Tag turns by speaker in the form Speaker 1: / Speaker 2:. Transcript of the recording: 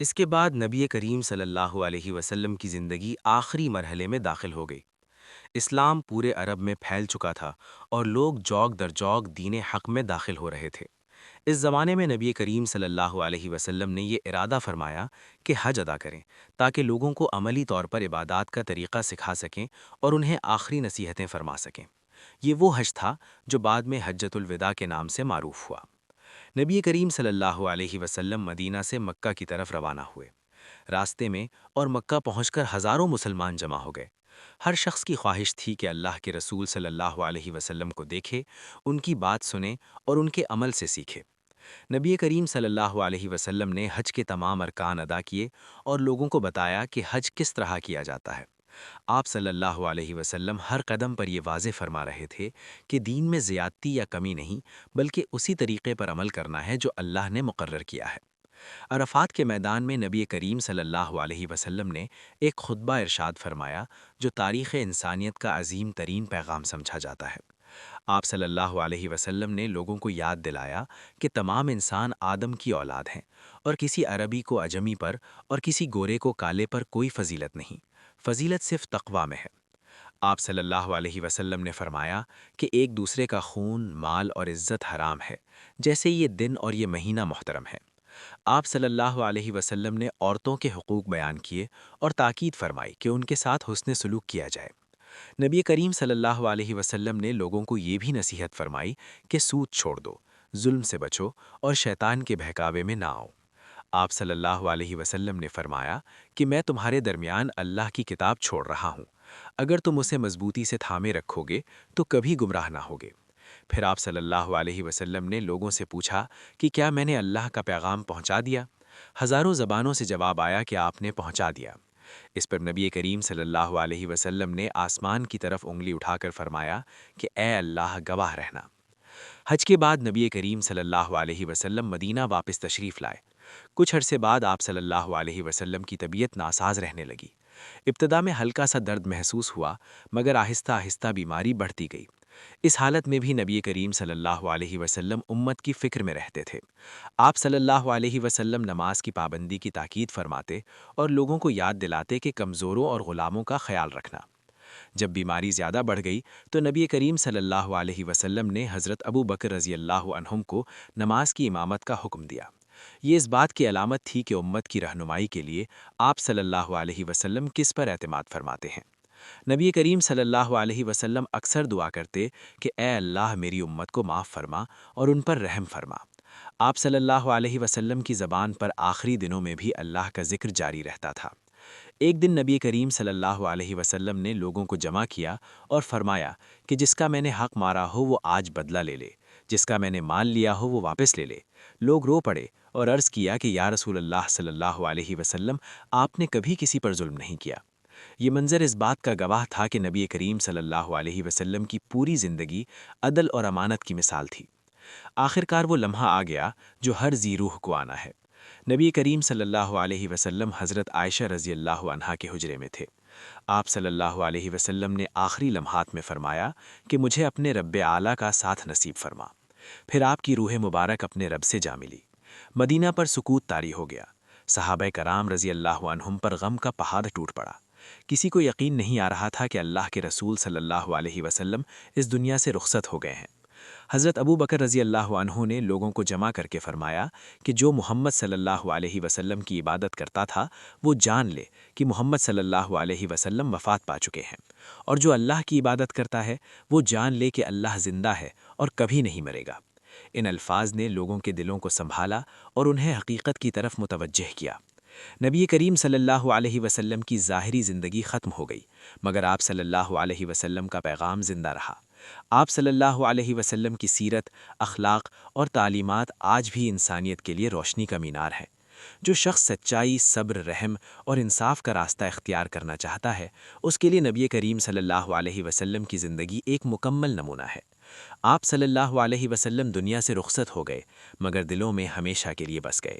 Speaker 1: اس کے بعد نبی کریم صلی اللہ علیہ وسلم کی زندگی آخری مرحلے میں داخل ہو گئی۔ اسلام پورے عرب میں پھیل چکا تھا اور لوگ جوگ در جوگ دین حق میں داخل ہو رہے تھے۔ اس زمانے میں نبی کریم صلی اللہ علیہ وسلم نے یہ ارادہ فرمایا کہ حج ادا کریں تاکہ لوگوں کو عملی طور پر عبادات کا طریقہ سکھا سکیں اور انہیں آخری نصیحتیں فرما سکیں۔ یہ وہ حج تھا جو بعد میں حجۃ الوداع کے نام سے معروف ہوا۔ نبی کریم صلی اللہ علیہ وسلم مدینہ سے مکہ کی طرف روانہ ہوئے۔ راستے میں اور مکہ پہنچ کر ہزاروں مسلمان جمع ہو گئے۔ ہر شخص کی خواہش تھی کہ اللہ کے رسول صلی اللہ علیہ وسلم کو دیکھے، ان کی بات سنے اور ان کے عمل سے سیکھے۔ نبی کریم صلی اللہ علیہ وسلم نے حج کے تمام ارکان ادا کیے اور لوگوں کو بتایا کہ حج کس طرح کیا جاتا ہے۔ آپ صلی اللہ علیہ وسلم ہر قدم پر یہ واضح فرما رہے تھے کہ دین میں زیادتی یا کمی نہیں، بلکہ اسی طریقے پر عمل کرنا ہے جو اللہ نے مقرر کیا ہے۔ عرفات کے میدان میں نبی کریم صلی اللہ علیہ وسلم نے ایک خطبہ ارشاد فرمایا جو تاریخ انسانیت کا عظیم ترین پیغام سمجھا جاتا ہے۔ آپ صلی اللہ علیہ وسلم نے لوگوں کو یاد دلایا کہ تمام انسان آدم کی اولاد ہیں اور کسی عربی کو اجمی پر اور کسی گورے کو کالے پر کوئی فضیلت نہیں، فضیلت صرف تقوی میں ہے۔ آپ صلی اللہ علیہ وسلم نے فرمایا کہ ایک دوسرے کا خون، مال اور عزت حرام ہے، جیسے یہ دن اور یہ مہینہ محترم ہے۔ آپ صلی اللہ علیہ وسلم نے عورتوں کے حقوق بیان کیے اور تاکید فرمائی کہ ان کے ساتھ حسن سلوک کیا جائے۔ نبی کریم صلی اللہ علیہ وسلم نے لوگوں کو یہ بھی نصیحت فرمائی کہ سود چھوڑ دو، ظلم سے بچو اور شیطان کے بہکاوے میں نہ آؤ۔ آپ صلی اللہ علیہ وسلم نے فرمایا کہ میں تمہارے درمیان اللہ کی کتاب چھوڑ رہا ہوں، اگر تم اسے مضبوطی سے تھامے رکھو گے تو کبھی گمراہ نہ ہوگے۔ پھر آپ صلی اللہ علیہ وسلم نے لوگوں سے پوچھا کہ کیا میں نے اللہ کا پیغام پہنچا دیا؟ ہزاروں زبانوں سے جواب آیا کہ آپ نے پہنچا دیا۔ اس پر نبی کریم صلی اللہ علیہ وسلم نے آسمان کی طرف انگلی اٹھا کر فرمایا کہ اے اللہ گواہ رہنا۔ حج کے بعد نبی کریم صلی اللہ علیہ وسلم مدینہ واپس تشریف لائے۔ کچھ عرصے بعد آپ صلی اللہ علیہ وسلم کی طبیعت ناساز رہنے لگی۔ ابتدا میں ہلکا سا درد محسوس ہوا، مگر آہستہ آہستہ بیماری بڑھتی گئی۔ اس حالت میں بھی نبی کریم صلی اللہ علیہ وسلم امت کی فکر میں رہتے تھے۔ آپ صلی اللہ علیہ وسلم نماز کی پابندی کی تاکید فرماتے اور لوگوں کو یاد دلاتے کہ کمزوروں اور غلاموں کا خیال رکھنا۔ جب بیماری زیادہ بڑھ گئی تو نبی کریم صلی اللہ علیہ وسلم نے حضرت ابو بکر رضی اللہ عنہم کو نماز کی امامت کا حکم دیا۔ یہ اس بات کی علامت تھی کہ امت کی رہنمائی کے لیے آپ صلی اللہ علیہ وسلم کس پر اعتماد فرماتے ہیں۔ نبی کریم صلی اللہ علیہ وسلم اکثر دعا کرتے کہ اے اللہ میری امت کو معاف فرما اور ان پر رحم فرما۔ آپ صلی اللہ علیہ وسلم کی زبان پر آخری دنوں میں بھی اللہ کا ذکر جاری رہتا تھا۔ ایک دن نبی کریم صلی اللہ علیہ وسلم نے لوگوں کو جمع کیا اور فرمایا کہ جس کا میں نے حق مارا ہو وہ آج بدلہ لے لے، جس کا میں نے مال لیا ہو وہ واپس لے لے۔ لوگ رو پڑے اور عرض کیا کہ یا رسول اللہ صلی اللہ علیہ وسلم، آپ نے کبھی کسی پر ظلم نہیں کیا۔ یہ منظر اس بات کا گواہ تھا کہ نبی کریم صلی اللہ علیہ وسلم کی پوری زندگی عدل اور امانت کی مثال تھی۔ آخرکار وہ لمحہ آ گیا جو ہر ذی روح کو آنا ہے۔ نبی کریم صلی اللہ علیہ وسلم حضرت عائشہ رضی اللہ عنہا کے حجرے میں تھے۔ آپ صلی اللہ علیہ وسلم نے آخری لمحات میں فرمایا کہ مجھے اپنے رب اعلیٰ کا ساتھ نصیب فرما۔ پھر آپ کی روح مبارک اپنے رب سے جا ملی۔ مدینہ پر سکوت طاری ہو گیا۔ صحابہ کرام رضی اللہ عنہم پر غم کا پہاڑ ٹوٹ پڑا۔ کسی کو یقین نہیں آ رہا تھا کہ اللہ کے رسول صلی اللہ علیہ وسلم اس دنیا سے رخصت ہو گئے ہیں۔ حضرت ابو بکر رضی اللہ عنہ نے لوگوں کو جمع کر کے فرمایا کہ جو محمد صلی اللہ علیہ وسلم کی عبادت کرتا تھا وہ جان لے کہ محمد صلی اللہ علیہ وسلم وفات پا چکے ہیں، اور جو اللہ کی عبادت کرتا ہے وہ جان لے کہ اللہ زندہ ہے اور کبھی نہیں مرے گا۔ ان الفاظ نے لوگوں کے دلوں کو سنبھالا اور انہیں حقیقت کی طرف متوجہ کیا۔ نبی کریم صلی اللہ علیہ وسلم کی ظاہری زندگی ختم ہو گئی، مگر آپ صلی اللہ علیہ وسلم کا پیغام زندہ رہا۔ آپ صلی اللہ علیہ وسلم کی سیرت، اخلاق اور تعلیمات آج بھی انسانیت کے لیے روشنی کا مینار ہیں۔ جو شخص سچائی، صبر، رحم اور انصاف کا راستہ اختیار کرنا چاہتا ہے، اس کے لیے نبی کریم صلی اللہ علیہ وسلم کی زندگی ایک مکمل نمونہ ہے۔ آپ صلی اللہ علیہ وسلم دنیا سے رخصت ہو گئے، مگر دلوں میں ہمیشہ کے لیے بس گئے۔